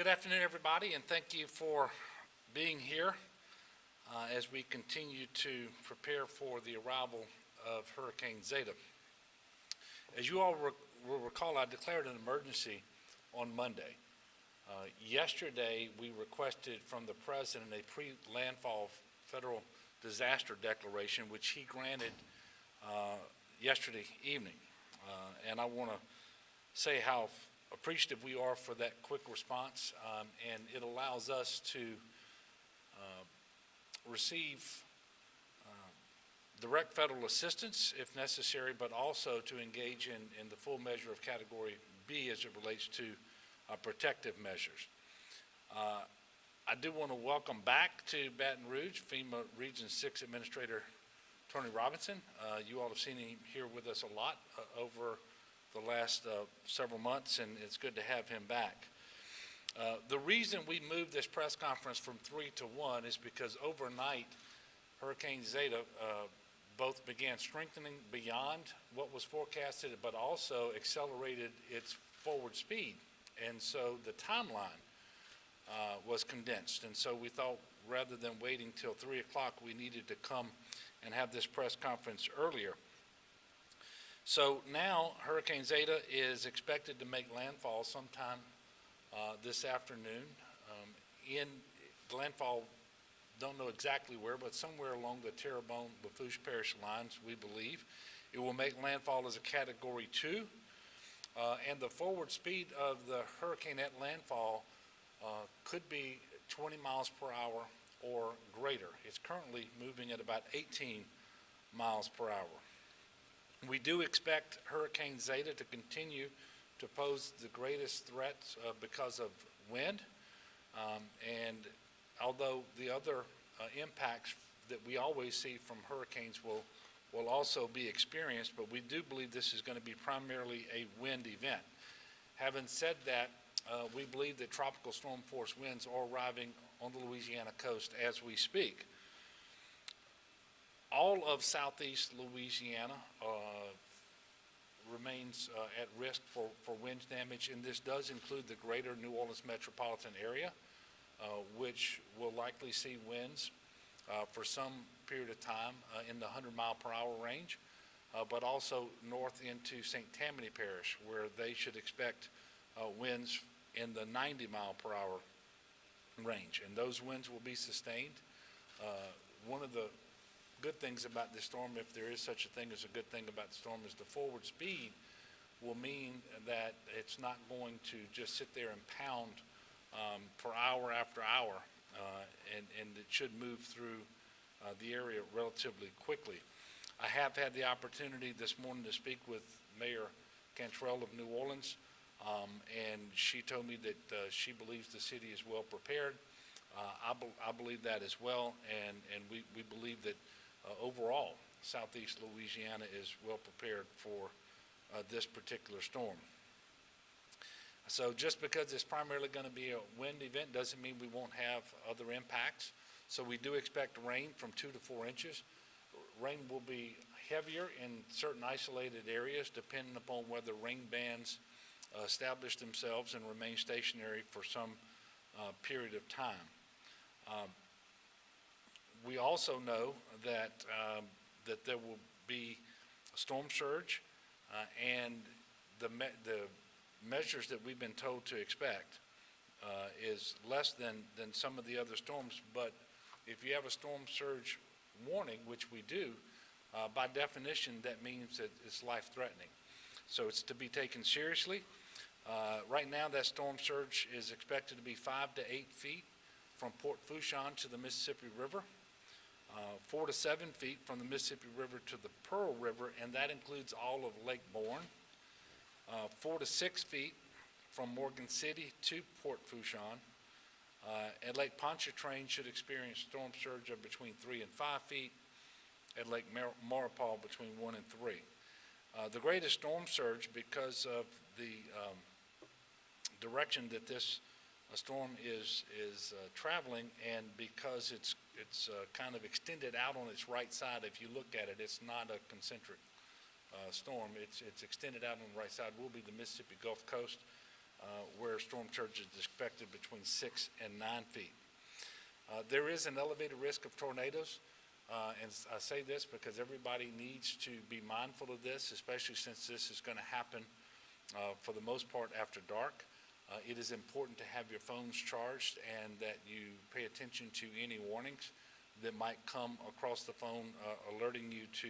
Good afternoon, everybody, and thank you for being here as we continue to prepare for the arrival of Hurricane Zeta. As you all will recall, I declared an emergency on Monday. Yesterday, we requested from the President a pre-landfall federal disaster declaration, which he granted yesterday evening. And I want to say how appreciative we are for that quick response, and it allows us to receive direct federal assistance if necessary, but also to engage in the full measure of Category B as it relates to protective measures. I do want to welcome back to Baton Rouge FEMA Region 6 Administrator Tony Robinson. You all have seen him here with us a lot over the last several months, and it's good to have him back. The reason we moved this press conference from 3 to 1 is because overnight Hurricane Zeta both began strengthening beyond what was forecasted, but also accelerated its forward speed, and so the timeline was condensed. And so we thought, rather than waiting till 3 o'clock, we needed to come and have this press conference earlier. So now Hurricane Zeta is expected to make landfall sometime this afternoon. In landfall, don't know exactly where, but somewhere along the Terrebonne-Lafourche Parish lines, we believe. It will make landfall as a Category 2, and the forward speed of the hurricane at landfall could be 20 miles per hour or greater. It's currently moving at about 18 miles per hour. We do expect Hurricane Zeta to continue to pose the greatest threats because of wind, and although the other impacts that we always see from hurricanes will also be experienced, but we do believe this is going to be primarily a wind event. Having said that, we believe that tropical storm force winds are arriving on the Louisiana coast as we speak. All of southeast Louisiana remains at risk for wind damage, and this does include the greater New Orleans metropolitan area, which will likely see winds for some period of time in the 100-mile-per-hour range, but also north into St. Tammany Parish, where they should expect winds in the 90-mile-per-hour range, and those winds will be sustained. One of the good things about this storm, if there is such a thing as a good thing about the storm, is the forward speed will mean that it's not going to just sit there and pound for hour after hour, and it should move through the area relatively quickly. I have had the opportunity this morning to speak with Mayor Cantrell of New Orleans, and she told me that she believes the city is well prepared. I believe that as well, and we believe that overall, southeast Louisiana is well prepared for this particular storm. So just because it's primarily going to be a wind event doesn't mean we won't have other impacts. So we do expect rain from 2 to 4 inches. Rain will be heavier in certain isolated areas depending upon whether rain bands establish themselves and remain stationary for some period of time. We also know that that there will be a storm surge, and the measures that we've been told to expect is less than some of the other storms. But if you have a storm surge warning, which we do, by definition, that means that it's life-threatening. So it's to be taken seriously. Right now, that storm surge is expected to be 5 to 8 feet from Port Fourchon to the Mississippi River, 4 to 7 feet from the Mississippi River to the Pearl River, and that includes all of Lake Borgne, 4 to 6 feet from Morgan City to Port Fourchon, and Lake Pontchartrain should experience storm surge of between 3 and 5 feet, at Lake Maurepas between 1 and 3. The greatest storm surge, because of the direction that this storm is traveling, and because it's kind of extended out on its right side. If you look at it, it's not a concentric storm. It's extended out on the right side. Will be the Mississippi Gulf Coast, where storm surge is expected between 6 and 9 feet. There is an elevated risk of tornadoes, and I say this because everybody needs to be mindful of this, especially since this is going to happen for the most part after dark. It is important to have your phones charged and that you pay attention to any warnings that might come across the phone alerting you to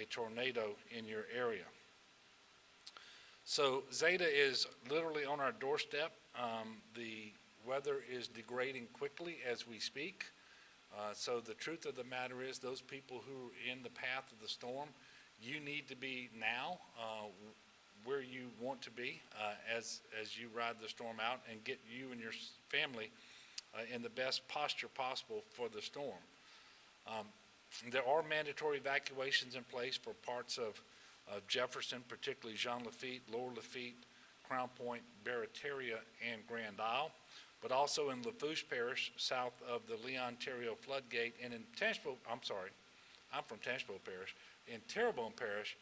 a tornado in your area. So Zeta is literally on our doorstep. The weather is degrading quickly as we speak. So the truth of the matter is those people who are in the path of the storm, you need to be now where you want to be as you ride the storm out and get you and your family in the best posture possible for the storm. There are mandatory evacuations in place for parts of Jefferson, particularly Jean Lafitte, Lower Lafitte, Crown Point, Barataria, and Grand Isle, but also in Lafourche Parish, south of the Leon-Ontario floodgate, and in Tangipahoa, I'm from Tangipahoa Parish, in Terrebonne Parish,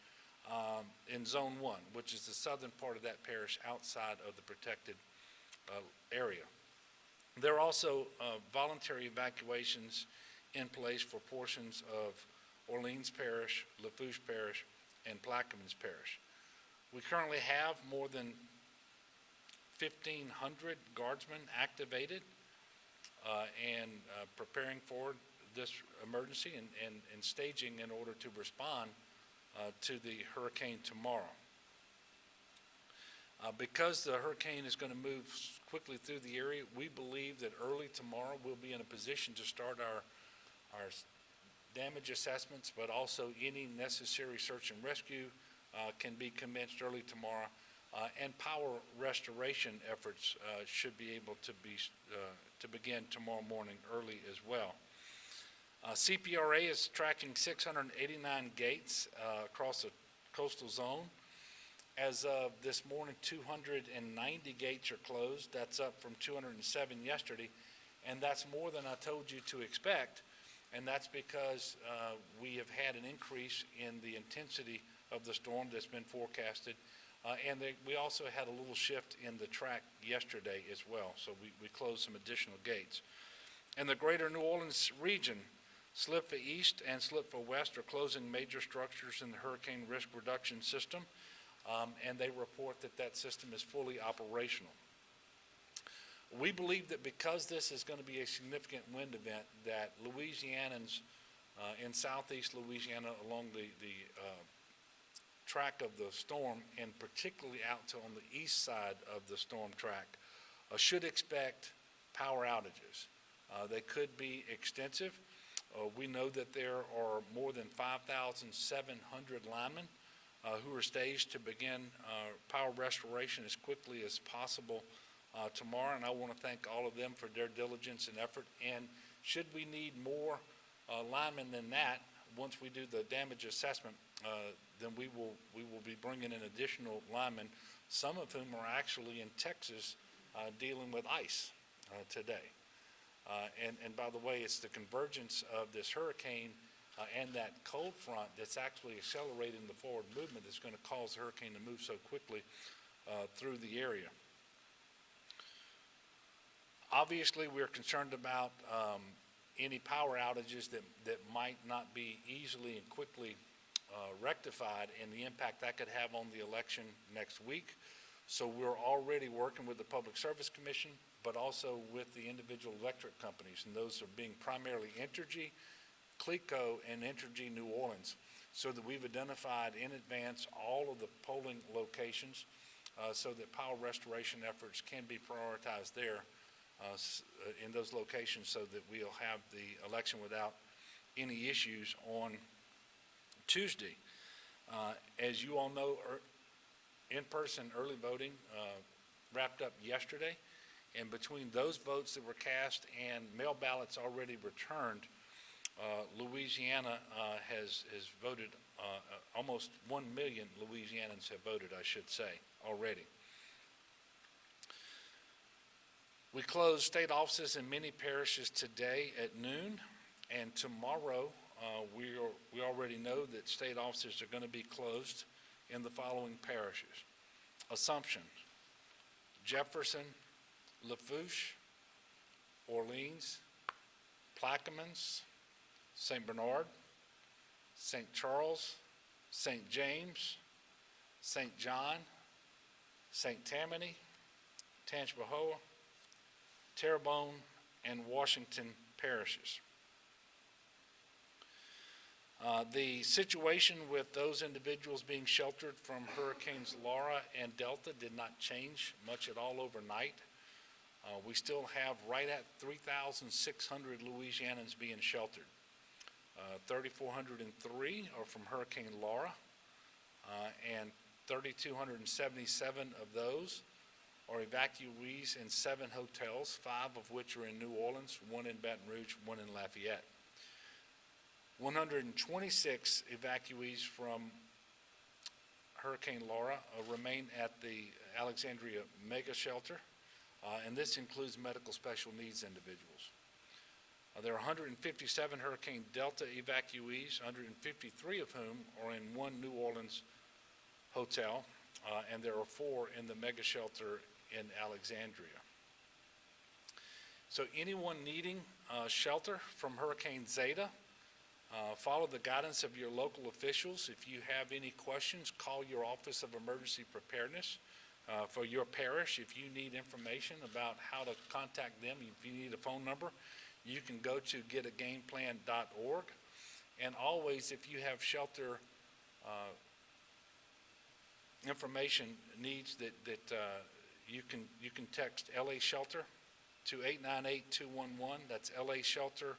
in Zone 1, which is the southern part of that parish outside of the protected area. There are also voluntary evacuations in place for portions of Orleans Parish, Lafourche Parish, and Plaquemines Parish. We currently have more than 1,500 guardsmen activated and preparing for this emergency and staging in order to respond to the hurricane tomorrow. Because the hurricane is going to move quickly through the area, we believe that early tomorrow we'll be in a position to start our damage assessments, but also any necessary search and rescue can be commenced early tomorrow, and power restoration efforts should be able to begin tomorrow morning early as well. CPRA is tracking 689 gates across the coastal zone. As of this morning, 290 gates are closed. That's up from 207 yesterday, and that's more than I told you to expect, and that's because we have had an increase in the intensity of the storm that's been forecasted, and we also had a little shift in the track yesterday as well, so we closed some additional gates. In the greater New Orleans region, SLIPFA East and SLIPFA West are closing major structures in the hurricane risk reduction system, and they report that that system is fully operational. We believe that because this is going to be a significant wind event, that Louisianans in southeast Louisiana along the track of the storm, and particularly out to on the east side of the storm track, should expect power outages. They could be extensive. We know that there are more than 5,700 linemen who are staged to begin power restoration as quickly as possible tomorrow, and I want to thank all of them for their diligence and effort. And should we need more linemen than that, once we do the damage assessment, then we will be bringing in additional linemen, some of whom are actually in Texas dealing with ice today. And by the way, it's the convergence of this hurricane and that cold front that's actually accelerating the forward movement that's going to cause the hurricane to move so quickly through the area. Obviously, we're concerned about any power outages that might not be easily and quickly rectified, and the impact that could have on the election next week. So we're already working with the Public Service Commission, but also with the individual electric companies, and those are being primarily Entergy, CLECO, and Entergy New Orleans, so that we've identified in advance all of the polling locations so that power restoration efforts can be prioritized there in those locations, so that we'll have the election without any issues on Tuesday. As you all know, in-person early voting wrapped up yesterday, and between those votes that were cast and mail ballots already returned, Louisiana has voted, almost 1 million Louisianans have voted, I should say, already. We closed state offices in many parishes today at noon, and tomorrow we already know that state offices are going to be closed in the following parishes: Assumption, Jefferson, Lafourche, Orleans, Plaquemines, St. Bernard, St. Charles, St. James, St. John, St. Tammany, Tangipahoa, Terrebonne, and Washington parishes. The situation with those individuals being sheltered from Hurricanes Laura and Delta did not change much at all overnight. We still have right at 3,600 Louisianans being sheltered. 3,403 are from Hurricane Laura, and 3,277 of those are evacuees in 7 hotels, 5 of which are in New Orleans, 1 in Baton Rouge, 1 in Lafayette. 126 evacuees from Hurricane Laura remain at the Alexandria Mega Shelter, and this includes medical special needs individuals. There are 157 Hurricane Delta evacuees, 153 of whom are in 1 New Orleans hotel, and there are 4 in the Mega Shelter in Alexandria. So anyone needing shelter from Hurricane Zeta, follow the guidance of your local officials. If you have any questions, call your Office of Emergency Preparedness for your parish. If you need information about how to contact them, if you need a phone number, you can go to getagameplan.org. And always, if you have shelter information needs that you can text LA Shelter to 898-211. That's LA Shelter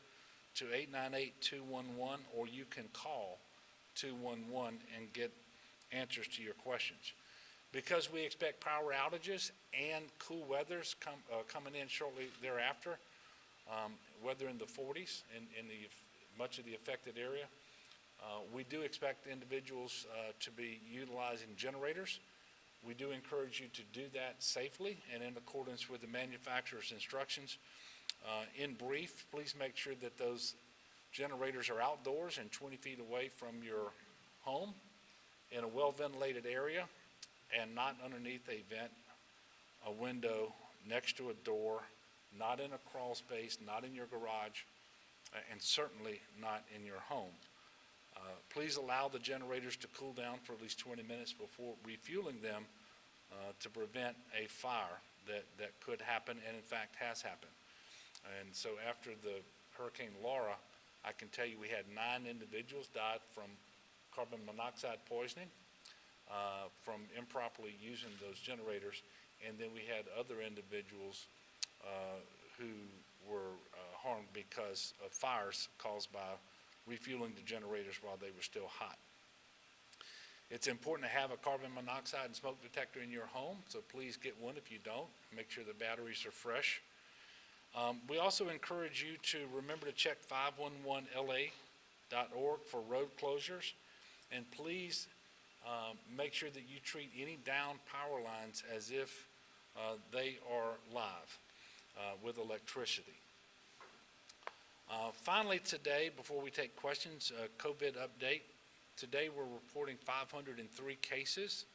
to 898-211, or you can call 211 and get answers to your questions. Because we expect power outages and cool weathers coming in shortly thereafter, weather in the 40s in much of the affected area, we do expect individuals to be utilizing generators. We do encourage you to do that safely and in accordance with the manufacturer's instructions. In brief, please make sure that those generators are outdoors and 20 feet away from your home in a well-ventilated area and not underneath a vent, a window, next to a door, not in a crawl space, not in your garage, and certainly not in your home. Please allow the generators to cool down for at least 20 minutes before refueling them to prevent a fire that could happen and in fact has happened. And so after the Hurricane Laura, I can tell you we had 9 individuals died from carbon monoxide poisoning from improperly using those generators, and then we had other individuals who were harmed because of fires caused by refueling the generators while they were still hot. It's important to have a carbon monoxide and smoke detector in your home, so please get one if you don't. Make sure the batteries are fresh. We also encourage you to remember to check 511la.org for road closures, and please make sure that you treat any down power lines as if they are live with electricity. Finally today, before we take questions, COVID update. Today we're reporting 503 cases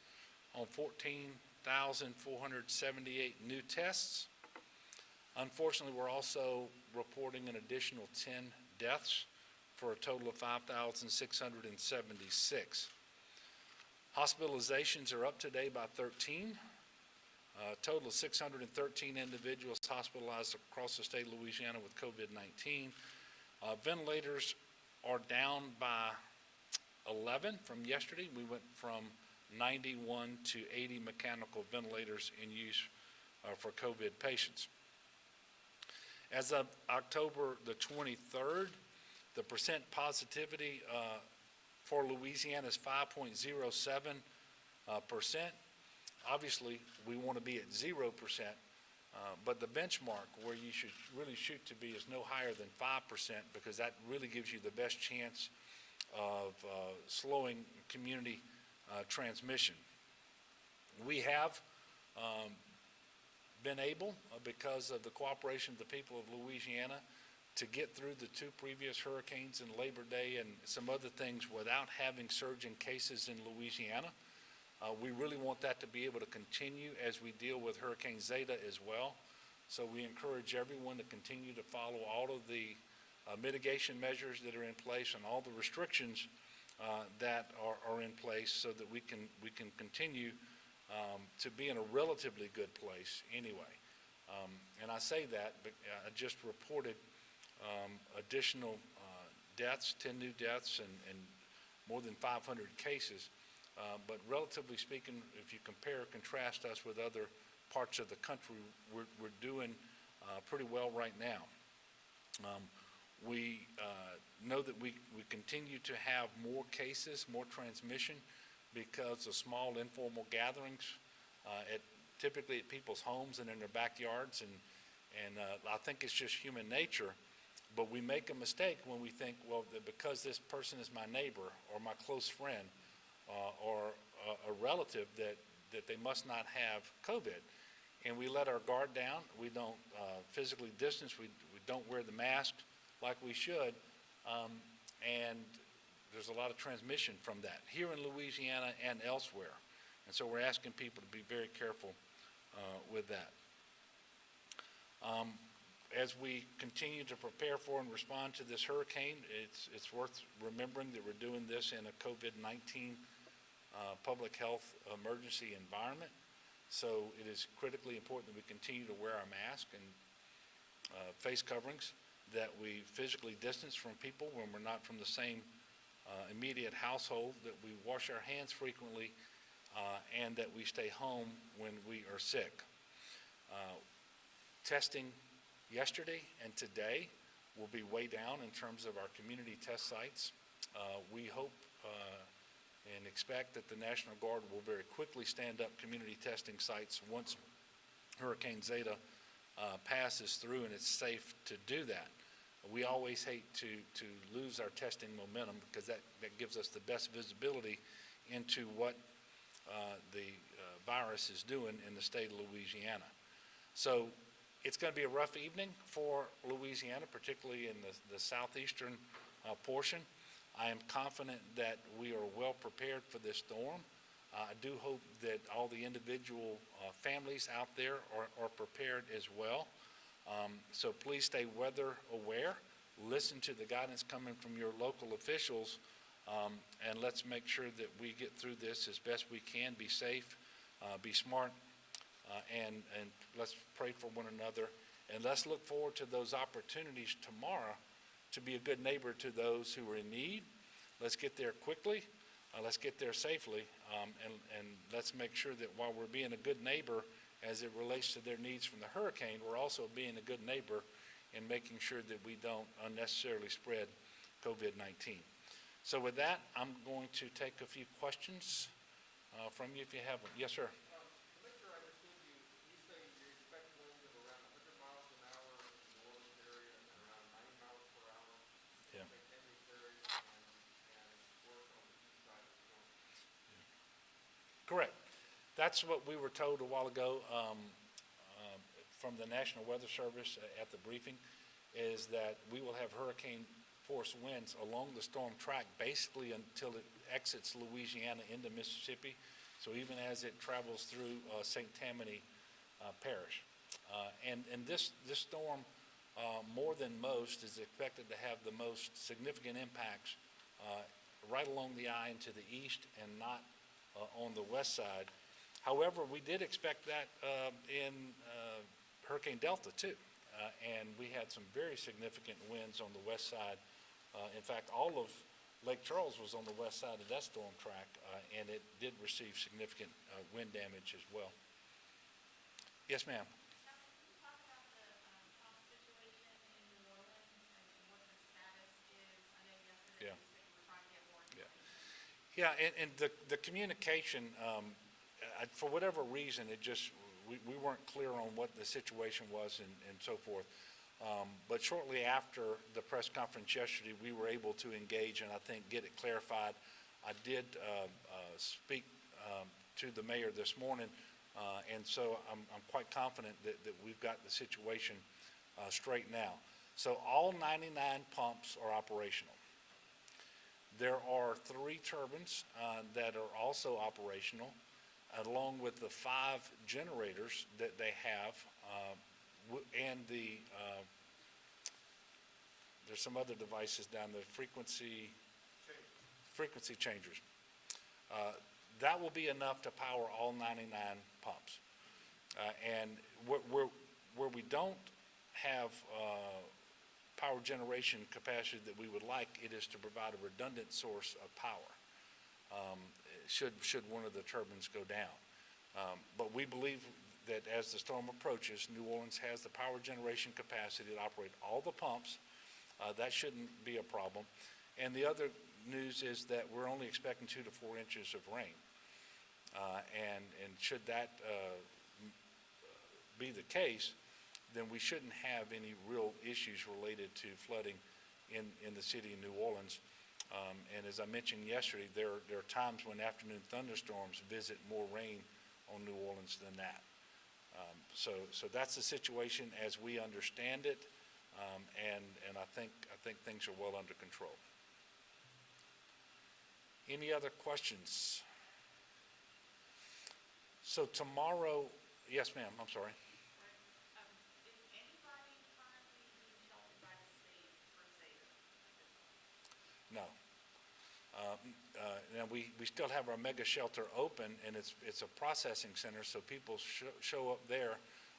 on 14,478 new tests. Unfortunately, we're also reporting an additional 10 deaths for a total of 5,676. Hospitalizations are up today by 13. A total of 613 individuals hospitalized across the state of Louisiana with COVID-19. Ventilators are down by 11 from yesterday. We went from 91 to 80 mechanical ventilators in use for COVID patients. As of October the 23rd, the percent positivity for Louisiana is 5.07%. Obviously, we want to be at 0%, but the benchmark where you should really shoot to be is no higher than 5%, because that really gives you the best chance of slowing community transmission. We have been able, because of the cooperation of the people of Louisiana, to get through the 2 previous hurricanes and Labor Day and some other things without having surging cases in Louisiana. We really want that to be able to continue as we deal with Hurricane Zeta as well. So we encourage everyone to continue to follow all of the mitigation measures that are in place and all the restrictions that are in place, so that we can continue to be in a relatively good place anyway. And I say that, but I just reported additional deaths, 10 new deaths, and more than 500 cases. But relatively speaking, if you compare or contrast us with other parts of the country, we're doing pretty well right now. We know that we continue to have more cases, more transmission, because of small informal gatherings, typically at people's homes and in their backyards, and I think it's just human nature. But we make a mistake when we think, well, that because this person is my neighbor or my close friend or a relative, that they must not have COVID. And we let our guard down. We don't physically distance. We don't wear the mask like we should. And there's a lot of transmission from that here in Louisiana and elsewhere. And so we're asking people to be very careful with that. As we continue to prepare for and respond to this hurricane, it's worth remembering that we're doing this in a COVID-19 public health emergency environment. So it is critically important that we continue to wear our mask and face coverings, that we physically distance from people when we're not from the same immediate household, that we wash our hands frequently, and that we stay home when we are sick. Testing yesterday and today will be way down in terms of our community test sites. We hope and expect that the National Guard will very quickly stand up community testing sites once Hurricane Zeta passes through and it's safe to do that. We always hate to lose our testing momentum, because that gives us the best visibility into what the virus is doing in the state of Louisiana. So it's going to be a rough evening for Louisiana, particularly in the southeastern portion. I am confident that we are well prepared for this storm. I do hope that all the individual families out there are prepared as well. So please stay weather aware. Listen to the guidance coming from your local officials, and let's make sure that we get through this as best we can. Be safe, be smart, and let's pray for one another. And let's look forward to those opportunities tomorrow to be a good neighbor to those who are in need. Let's get there quickly. Let's get there safely, and let's make sure that while we're being a good neighbor as it relates to their needs from the hurricane, we're also being a good neighbor in making sure that we don't unnecessarily spread COVID-19. So with that, I'm going to take a few questions from you if you have one. Yes, sir. Correct. That's what we were told a while ago from the National Weather Service at the briefing, is that we will have hurricane force winds along the storm track basically until it exits Louisiana into Mississippi, so even as it travels through St. Tammany Parish. And this storm, more than most, is expected to have the most significant impacts right along the eye and to the east, and not on the west side. However, we did expect that in Hurricane Delta too, and we had some very significant winds on the west side. In fact, all of Lake Charles was on the west side of that storm track, and it did receive significant wind damage as well. Yes, ma'am. Yeah, and the communication, for whatever reason, we weren't clear on what the situation was and so forth. But shortly after the press conference yesterday, we were able to engage and I think get it clarified. I did speak to the mayor this morning, and so I'm quite confident that we've got the situation straight now. So all 99 pumps are operational. There are 3 turbines that are also operational. along with the 5 generators that they have, and there's some other devices down there, frequency changers. That will be enough to power all 99 pumps. And where we don't have power generation capacity that we would like, it is to provide a redundant source of power should one of the turbines go down. But we believe that as the storm approaches, New Orleans has the power generation capacity to operate all the pumps. That shouldn't be a problem. And the other news is that we're only expecting 2 to 4 inches of rain. And should that be the case, then we shouldn't have any real issues related to flooding in the city of New Orleans. And as I mentioned yesterday, there are times when afternoon thunderstorms visit more rain on New Orleans than that. So that's the situation as we understand it, and I think things are well under control. Any other questions? So tomorrow, yes, ma'am. I'm sorry. Is anybody currently being sheltered by the state for Zeta? No. Now we still have our mega shelter open, and it's a processing center, so people show up there.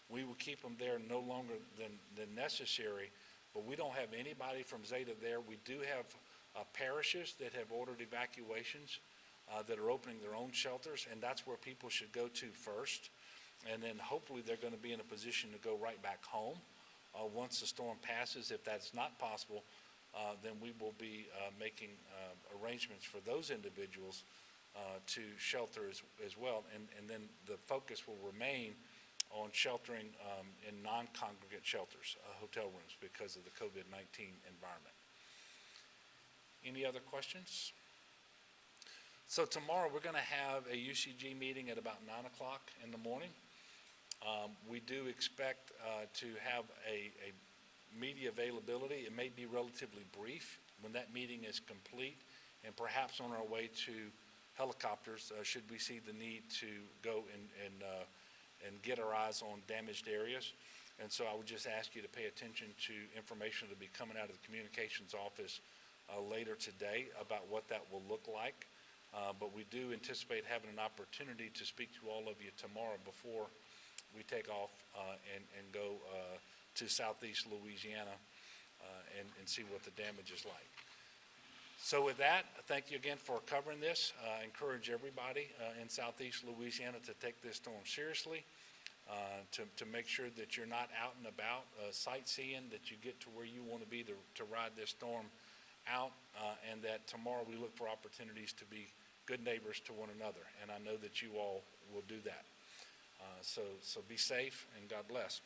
We will keep them there no longer than necessary, but we don't have anybody from Zeta there. We do have parishes that have ordered evacuations that are opening their own shelters, and that's where people should go to first. And then hopefully they're going to be in a position to go right back home once the storm passes. If that's not possible, then we will be making arrangements for those individuals to shelter as well. And then the focus will remain on sheltering in non-congregate shelters, hotel rooms, because of the COVID-19 environment. Any other questions? So tomorrow we're going to have a UCG meeting at about 9 o'clock in the morning. We do expect to have a media availability. It may be relatively brief when that meeting is complete, and perhaps on our way to helicopters should we see the need to go and get our eyes on damaged areas. And so I would just ask you to pay attention to information that will be coming out of the communications office later today about what that will look like. But we do anticipate having an opportunity to speak to all of you tomorrow before we take off and go to southeast Louisiana and see what the damage is like. So with that, thank you again for covering this. I encourage everybody in southeast Louisiana to take this storm seriously, to make sure that you're not out and about sightseeing, that you get to where you want to be to ride this storm out, and that tomorrow we look for opportunities to be good neighbors to one another, and I know that you all will do that. So be safe, and God bless.